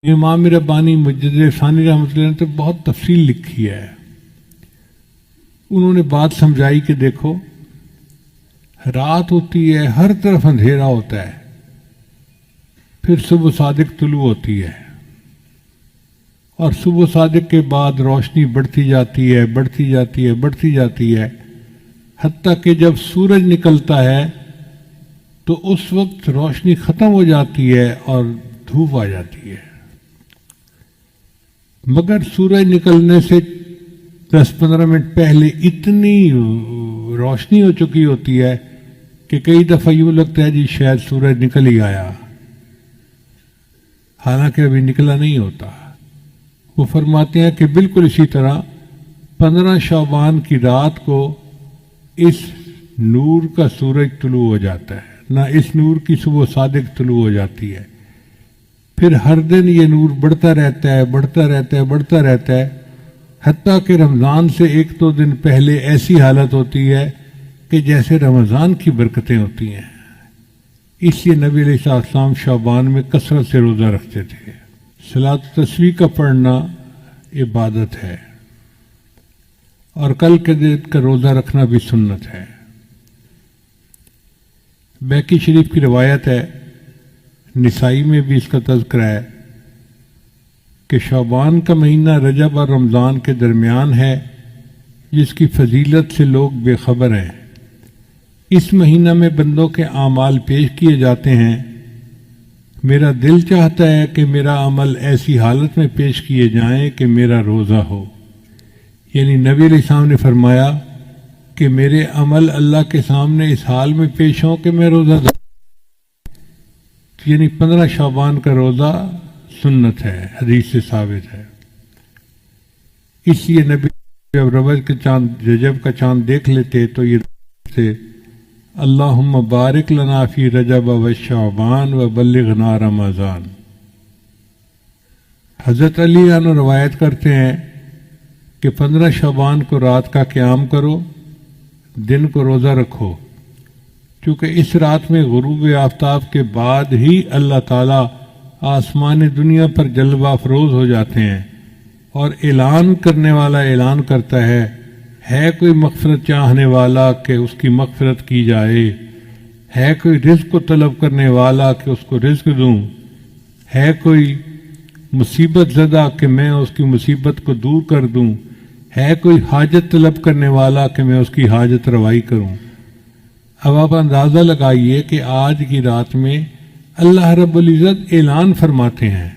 امام ربانی مجدد ثانی رحمۃ اللہ نے تو بہت تفصیل لکھی ہے. انہوں نے بات سمجھائی کہ دیکھو رات ہوتی ہے، ہر طرف اندھیرا ہوتا ہے، پھر صبح صادق طلوع ہوتی ہے، اور صبح صادق کے بعد روشنی بڑھتی جاتی ہے، بڑھتی جاتی ہے، بڑھتی جاتی ہے، حتیٰ کہ جب سورج نکلتا ہے تو اس وقت روشنی ختم ہو جاتی ہے اور دھوپ آ جاتی ہے. مگر سورج نکلنے سے 10-15 منٹ پہلے اتنی روشنی ہو چکی ہوتی ہے کہ کئی دفعہ یوں لگتا ہے جی شاید سورج نکل ہی آیا، حالانکہ ابھی نکلا نہیں ہوتا. وہ فرماتے ہیں کہ بالکل اسی طرح 15 شعبان کی رات کو اس نور کا سورج طلوع ہو جاتا ہے، نہ اس نور کی صبح صادق طلوع ہو جاتی ہے. پھر ہر دن یہ نور بڑھتا رہتا ہے، بڑھتا رہتا ہے، بڑھتا رہتا ہے، حتیٰ کہ رمضان سے 1-2 دن پہلے ایسی حالت ہوتی ہے کہ جیسے رمضان کی برکتیں ہوتی ہیں. اس لیے نبی علیہ السلام شعبان میں کثرت سے روزہ رکھتے تھے. صلاۃ تسبیح کا پڑھنا عبادت ہے، اور کل کے دن کا روزہ رکھنا بھی سنت ہے. بیکی شریف کی روایت ہے، نسائی میں بھی اس کا تذکرہ ہے کہ شعبان کا مہینہ رجب اور رمضان کے درمیان ہے، جس کی فضیلت سے لوگ بے خبر ہیں. اس مہینہ میں بندوں کے اعمال پیش کیے جاتے ہیں. میرا دل چاہتا ہے کہ میرا عمل ایسی حالت میں پیش کیے جائیں کہ میرا روزہ ہو. یعنی نبی علیہ السلام نے فرمایا کہ میرے عمل اللہ کے سامنے اس حال میں پیش ہوں کہ میں روزہ دار. یعنی 15 شعبان کا روزہ سنت ہے، حدیث سے ثابت ہے. اس لیے نبی جب رجب کا چاند دیکھ لیتے تو یہ سے اللہم بارک لنا فی رجب و شعبان و بلغنا رمضان. حضرت علی عنہ روایت کرتے ہیں کہ 15 شعبان کو رات کا قیام کرو، دن کو روزہ رکھو، کیونکہ اس رات میں غروب آفتاب کے بعد ہی اللہ تعالیٰ آسمان دنیا پر جلوہ افروز ہو جاتے ہیں، اور اعلان کرنے والا اعلان کرتا ہے کوئی مغفرت چاہنے والا کہ اس کی مغفرت کی جائے، ہے کوئی رزق کو طلب کرنے والا کہ اس کو رزق دوں، ہے کوئی مصیبت زدہ کہ میں اس کی مصیبت کو دور کر دوں، ہے کوئی حاجت طلب کرنے والا کہ میں اس کی حاجت روائی کروں. اب آپ اندازہ لگائیے کہ آج کی رات میں اللہ رب العزت اعلان فرماتے ہیں،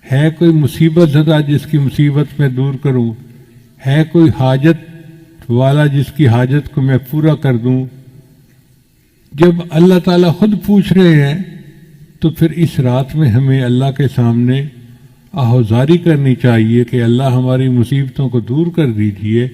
ہے کوئی مصیبت زدہ جس کی مصیبت میں دور کروں، ہے کوئی حاجت والا جس کی حاجت کو میں پورا کر دوں. جب اللہ تعالیٰ خود پوچھ رہے ہیں تو پھر اس رات میں ہمیں اللہ کے سامنے آہوزاری کرنی چاہیے کہ اللہ ہماری مصیبتوں کو دور کر دیجئے،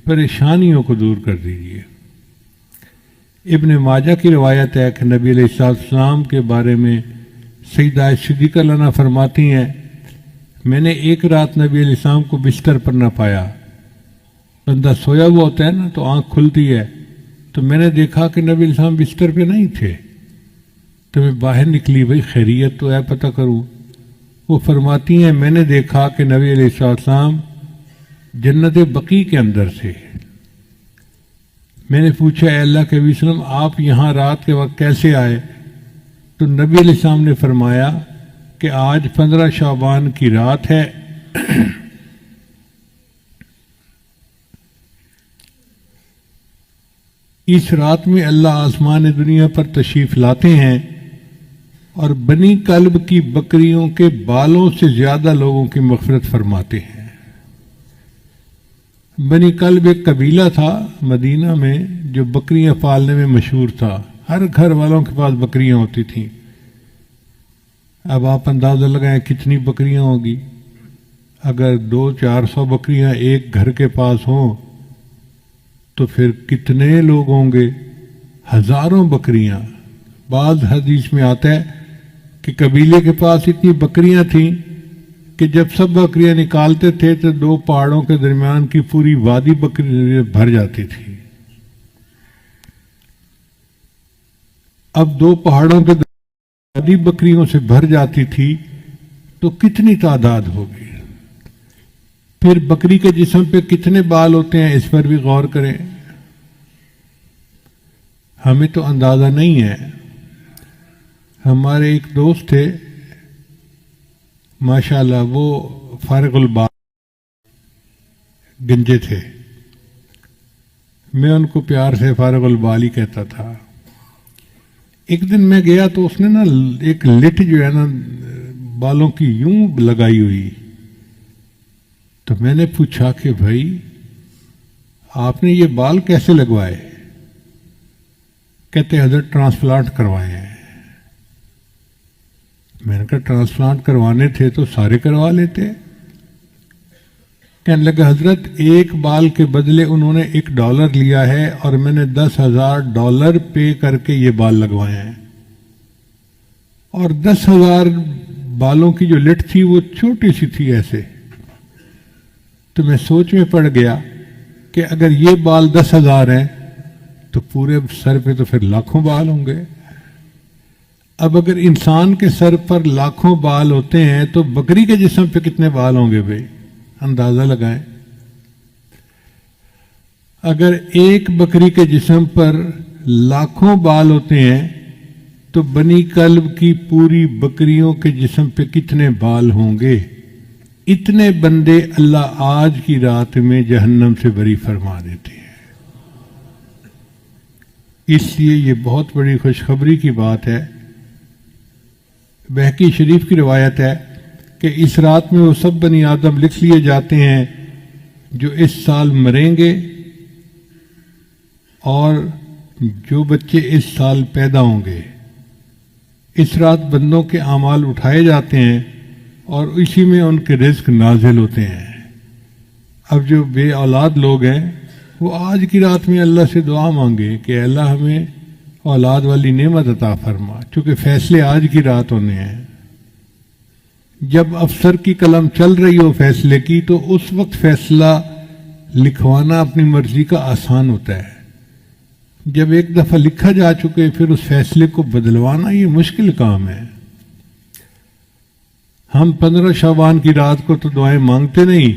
پریشانیوں کو دور کر دیجئے. ابن ماجہ کی روایت ہے کہ نبی علیہ السلام کے بارے میں سیدہ صدیقہ عنہا فرماتی ہیں، میں نے ایک رات نبی علیہ السلام کو بستر پر نہ پایا. بندہ سویا ہوا ہوتا ہے نا تو آنکھ کھلتی ہے، تو میں نے دیکھا کہ نبی علیہ السلام بستر پہ نہیں تھے. تو میں باہر نکلی، بھئی خیریت تو ہے پتہ کروں. وہ فرماتی ہیں میں نے دیکھا کہ نبی علیہ السلام جنت بقیع کے اندر تھے. میں نے پوچھا اے اللہ کے نبی وسلم آپ یہاں رات کے وقت کیسے آئے؟ تو نبی علیہ السلام نے فرمایا کہ آج 15 شعبان کی رات ہے، اس رات میں اللہ آسمان دنیا پر تشریف لاتے ہیں اور بنی کلب کی بکریوں کے بالوں سے زیادہ لوگوں کی مغفرت فرماتے ہیں. بنی کلب ایک قبیلہ تھا مدینہ میں جو بکریاں پالنے میں مشہور تھا، ہر گھر والوں کے پاس بکریاں ہوتی تھیں. اب آپ اندازہ لگائیں کتنی بکریاں ہوگی. اگر 200-400 بکریاں ایک گھر کے پاس ہوں تو پھر کتنے لوگ ہوں گے؟ ہزاروں بکریاں. بعض حدیث میں آتا ہے کہ قبیلے کے پاس اتنی بکریاں تھیں کہ جب سب بکریاں نکالتے تھے تو 2 پہاڑوں کے درمیان کی پوری وادی بکری بھر جاتی تھی. اب 2 پہاڑوں کے درمیان وادی بکریوں سے بھر جاتی تھی تو کتنی تعداد ہوگی. پھر بکری کے جسم پہ کتنے بال ہوتے ہیں اس پر بھی غور کریں. ہمیں تو اندازہ نہیں ہے. ہمارے ایک دوست تھے ماشاءاللہ، وہ فارغ البال گنجے تھے. میں ان کو پیار سے فارغ البال ہی کہتا تھا. ایک دن میں گیا تو اس نے نا ایک لٹ جو ہے نا بالوں کی یوں لگائی ہوئی. تو میں نے پوچھا کہ بھائی آپ نے یہ بال کیسے لگوائے؟ کہتے حضرت ٹرانسپلانٹ کروائے ہیں. میں نے کہا ٹرانسپلانٹ کروانے تھے تو سارے کروا لیتے. کہنے لگا حضرت ایک بال کے بدلے انہوں نے $1 لیا ہے اور میں نے $10,000 پے کر کے یہ بال لگوائے ہیں. اور 10,000 بالوں کی جو لٹ تھی وہ چھوٹی سی تھی ایسے. تو میں سوچ میں پڑ گیا کہ اگر یہ بال 10,000 ہیں تو پورے سر پہ تو پھر لاکھوں بال ہوں گے. اب اگر انسان کے سر پر لاکھوں بال ہوتے ہیں تو بکری کے جسم پہ کتنے بال ہوں گے بھائی؟ اندازہ لگائیں. اگر ایک بکری کے جسم پر لاکھوں بال ہوتے ہیں تو بنی کلب کی پوری بکریوں کے جسم پہ کتنے بال ہوں گے؟ اتنے بندے اللہ آج کی رات میں جہنم سے بری فرما دیتے ہیں. اس لیے یہ بہت بڑی خوشخبری کی بات ہے. بہقی شریف کی روایت ہے کہ اس رات میں وہ سب بنی آدم لکھ لیے جاتے ہیں جو اس سال مریں گے اور جو بچے اس سال پیدا ہوں گے. اس رات بندوں کے اعمال اٹھائے جاتے ہیں اور اسی میں ان کے رزق نازل ہوتے ہیں. اب جو بے اولاد لوگ ہیں وہ آج کی رات میں اللہ سے دعا مانگے کہ اللہ ہمیں اولاد والی نعمت عطا فرما، چونکہ فیصلے آج کی رات ہونے ہیں. جب افسر کی قلم چل رہی ہو فیصلے کی تو اس وقت فیصلہ لکھوانا اپنی مرضی کا آسان ہوتا ہے. جب ایک دفعہ لکھا جا چکے پھر اس فیصلے کو بدلوانا یہ مشکل کام ہے. ہم 15 شعبان کی رات کو تو دعائیں مانگتے نہیں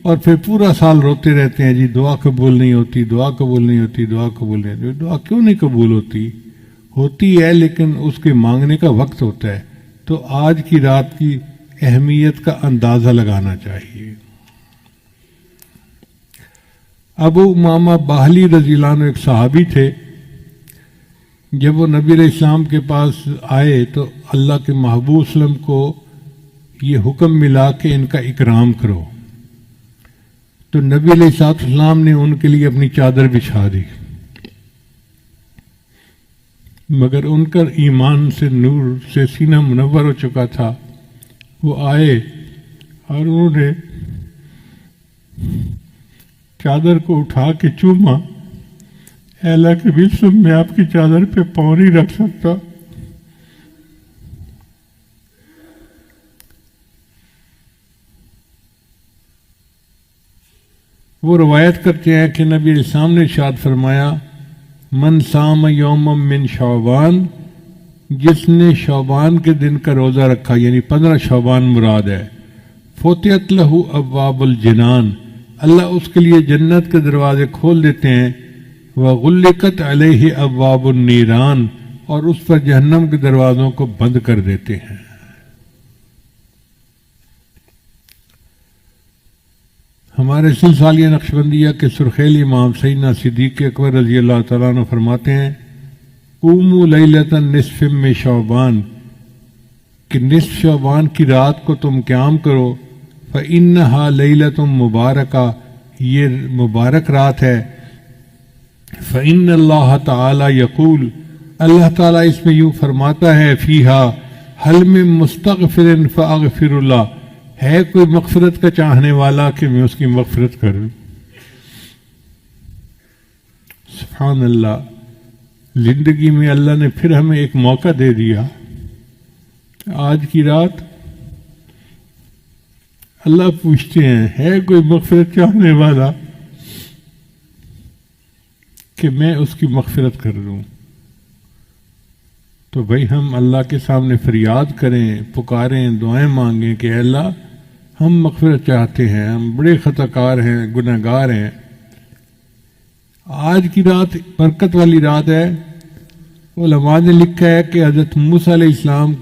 اور پھر پورا سال روتے رہتے ہیں جی دعا قبول نہیں ہوتی، دعا قبول نہیں ہوتی، دعا قبول نہیں ہوتی. دعا کیوں نہیں قبول ہوتی ہے لیکن اس کے مانگنے کا وقت ہوتا ہے. تو آج کی رات کی اہمیت کا اندازہ لگانا چاہیے. ابو امامہ باہلی رضی اللہ عنہ ایک صحابی تھے. جب وہ نبی علیہ السلام کے پاس آئے تو اللہ کے محبوب صلی اللہ علیہ وسلم کو یہ حکم ملا کہ ان کا اکرام کرو. تو نبی علیہ السلام نے ان کے لیے اپنی چادر بچھا دی. مگر ان کا ایمان سے نور سے سینہ منور ہو چکا تھا. وہ آئے اور انہوں نے چادر کو اٹھا کے چوما. اے اللہ کے بسم میں آپ کی چادر پہ پاؤں نہیں رکھ سکتا. وہ روایت کرتے ہیں کہ نبی علیہ السلام نے ارشاد فرمایا من صام یوم من شعبان، جس نے شعبان کے دن کا روزہ رکھا یعنی 15 شعبان مراد ہے، فتحت لہ ابواب الجنان، اللہ اس کے لیے جنت کے دروازے کھول دیتے ہیں. وغلقت علیہ ابواب النیران، اور اس پر جہنم کے دروازوں کو بند کر دیتے ہیں. ہمارے سلسلہ نقشبندیہ کے سرخیل امام سیدنا صدیق اکبر رضی اللہ تعالیٰ عنہ فرماتے ہیں قوموا لیلۃ نصف من شعبان، کہ نصف شعبان کی رات کو تم قیام کرو. فإنہا لیلۃ مبارکہ، یہ مبارک رات ہے. فإن اللہ تعالی یقول، اللہ تعالیٰ اس میں یوں فرماتا ہے فیہا حل من مستغفر فاغفر اللہ، ہے کوئی مغفرت کا چاہنے والا کہ میں اس کی مغفرت کروں. سبحان اللہ. زندگی میں اللہ نے پھر ہمیں ایک موقع دے دیا. آج کی رات اللہ پوچھتے ہیں ہے کوئی مغفرت چاہنے والا کہ میں اس کی مغفرت کر دوں. تو بھائی ہم اللہ کے سامنے فریاد کریں، پکاریں، دعائیں مانگیں کہ اے اللہ ہم مغفرت چاہتے ہیں، ہم بڑے خطا کار ہیں، گناہ گار ہیں۔ آج کی رات برکت والی رات ہے۔ علماء نے لکھا ہے کہ حضرت موسیٰ علیہ السلام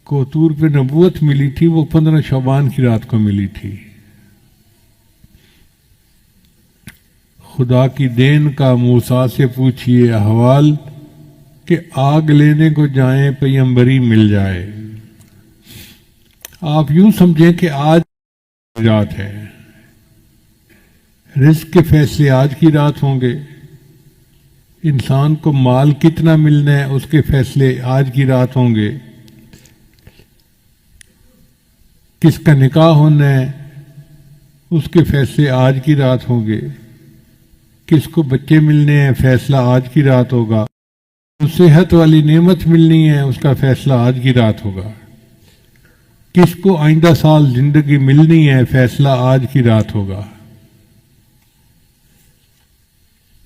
کو طور پہ نبوت ملی تھی، وہ 15 شعبان کی رات کو ملی تھی۔ خدا کی دین کا موسیٰ سے پوچھئے احوال، کہ آگ لینے کو جائیں پیمبری مل جائے۔ آپ یوں سمجھیں کہ آج رات ہے، رزق کے فیصلے آج کی رات ہوں گے، انسان کو مال کتنا ملنا ہے اس کے فیصلے آج کی رات ہوں گے، کس کا نکاح ہونا ہے اس کے فیصلے آج کی رات ہوں گے، کس کو بچے ملنے ہیں فیصلہ آج کی رات ہوگا، صحت والی نعمت ملنی ہے اس کا فیصلہ آج کی رات ہوگا، کس کو آئندہ سال زندگی ملنی ہے فیصلہ آج کی رات ہوگا۔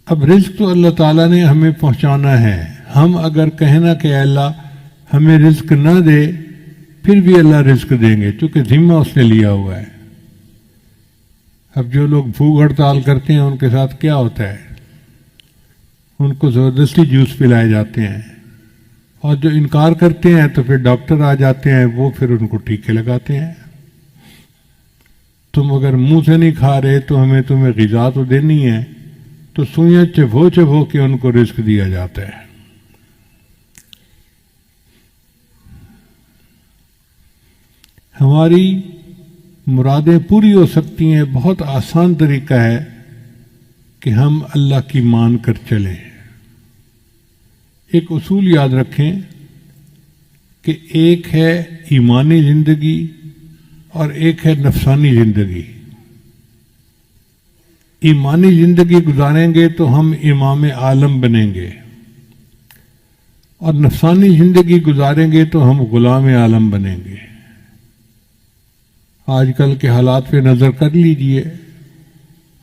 اب رزق تو اللہ تعالیٰ نے ہمیں پہنچانا ہے، ہم اگر کہنا کہ اے اللہ ہمیں رزق نہ دے، پھر بھی اللہ رزق دیں گے چونکہ ذمہ اس نے لیا ہوا ہے۔ اب جو لوگ بھوک ہڑتال کرتے ہیں ان کے ساتھ کیا ہوتا ہے؟ ان کو زبردستی جوس پلائے جاتے ہیں، اور جو انکار کرتے ہیں تو پھر ڈاکٹر آ جاتے ہیں، وہ پھر ان کو ٹیکے لگاتے ہیں۔ تم اگر منہ سے نہیں کھا رہے تو ہمیں تمہیں غذا تو دینی ہے، تو سوئیاں چبھو چبھو کے ان کو رزق دیا جاتا ہے۔ ہماری مرادیں پوری ہو سکتی ہیں، بہت آسان طریقہ ہے کہ ہم اللہ کی مان کر چلیں۔ ایک اصول یاد رکھیں کہ ایک ہے ایمانی زندگی اور ایک ہے نفسانی زندگی۔ ایمانی زندگی گزاریں گے تو ہم امام عالم بنیں گے، اور نفسانی زندگی گزاریں گے تو ہم غلام عالم بنیں گے۔ آج کل کے حالات پہ نظر کر لیجئے،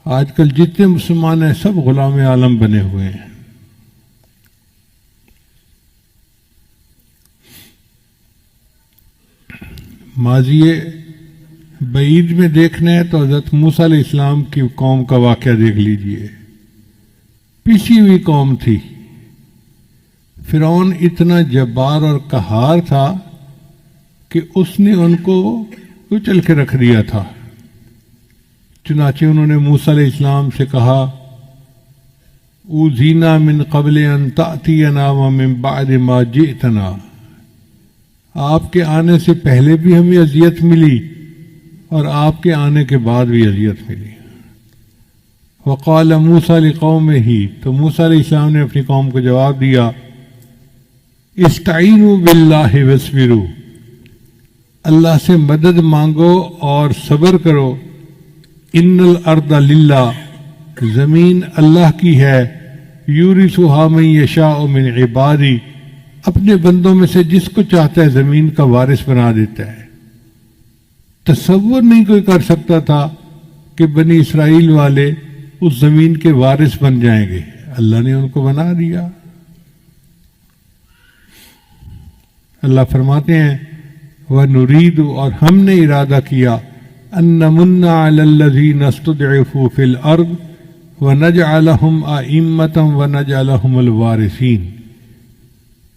آج کل جتنے مسلمان ہیں سب غلام عالم بنے ہوئے ہیں۔ ماضی بعید میں دیکھنا ہے تو حضرت موسیٰ علیہ السلام کی قوم کا واقعہ دیکھ لیجئے، پیچھی ہوئی قوم تھی۔ فرعون اتنا جبار اور قہار تھا کہ اس نے ان کو کچل کے رکھ دیا تھا۔ چنانچہ انہوں نے موسیٰ علیہ السلام سے کہا اوذینا من قبل ان تأتینا ومن بعد ما جئتنا، آپ کے آنے سے پہلے بھی ہمیں اذیت ملی اور آپ کے آنے کے بعد بھی اذیت ملی۔ وقال موسیٰ لقومہ، تو موسیٰ علیہ السلام نے اپنی قوم کو جواب دیا استعینوا باللہ واصبروا، اللہ سے مدد مانگو اور صبر کرو۔ ان الارض للہ، زمین اللہ کی ہے، یورثھا من یشاء من عبادی، اپنے بندوں میں سے جس کو چاہتا ہے زمین کا وارث بنا دیتا ہے۔ تصور نہیں کوئی کر سکتا تھا کہ بنی اسرائیل والے اس زمین کے وارث بن جائیں گے، اللہ نے ان کو بنا دیا۔ اللہ فرماتے ہیں وَنُرِيدُ، اور ہم نے ارادہ کیا أَن نَمُنَّ عَلَى الَّذِينَ اسْتُضْعِفُوا فِي الْأَرْضِ وَنَجْعَلَهُمْ أَئِمَّةً وَنَجْعَلَهُمُ الْوَارِثِينَ،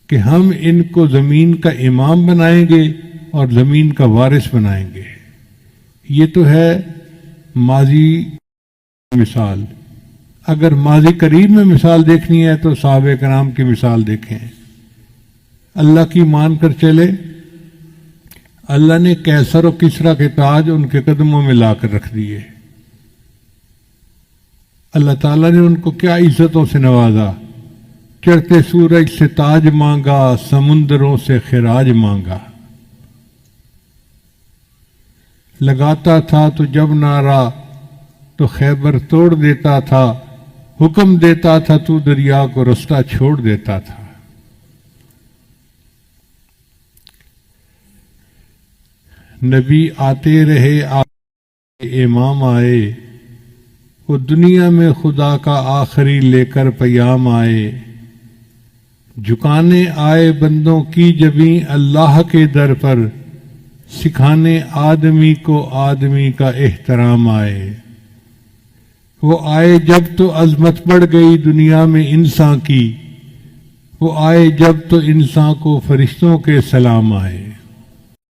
کہ ہم ان کو زمین کا امام بنائیں گے اور زمین کا وارث بنائیں گے۔ یہ تو ہے ماضی مثال۔ اگر ماضی قریب میں مثال دیکھنی ہے تو صحابہ کرام کی مثال دیکھیں۔ اللہ کی مان کر چلے، اللہ نے کیسر و کسریٰ کے تاج ان کے قدموں میں لا کر رکھ دیے۔ اللہ تعالیٰ نے ان کو کیا عزتوں سے نوازا، چڑھتے سورج سے تاج مانگا، سمندروں سے خراج مانگا۔ لگاتا تھا تو جب نعرہ تو خیبر توڑ دیتا تھا، حکم دیتا تھا تو دریا کو رستہ چھوڑ دیتا تھا۔ نبی آتے رہے، امام آئے، وہ دنیا میں خدا کا آخری لے کر پیام آئے۔ جھکانے آئے بندوں کی جبیں اللہ کے در پر، سکھانے آدمی کو آدمی کا احترام آئے۔ وہ آئے جب تو عظمت بڑھ گئی دنیا میں انسان کی، وہ آئے جب تو انسان کو فرشتوں کے سلام آئے۔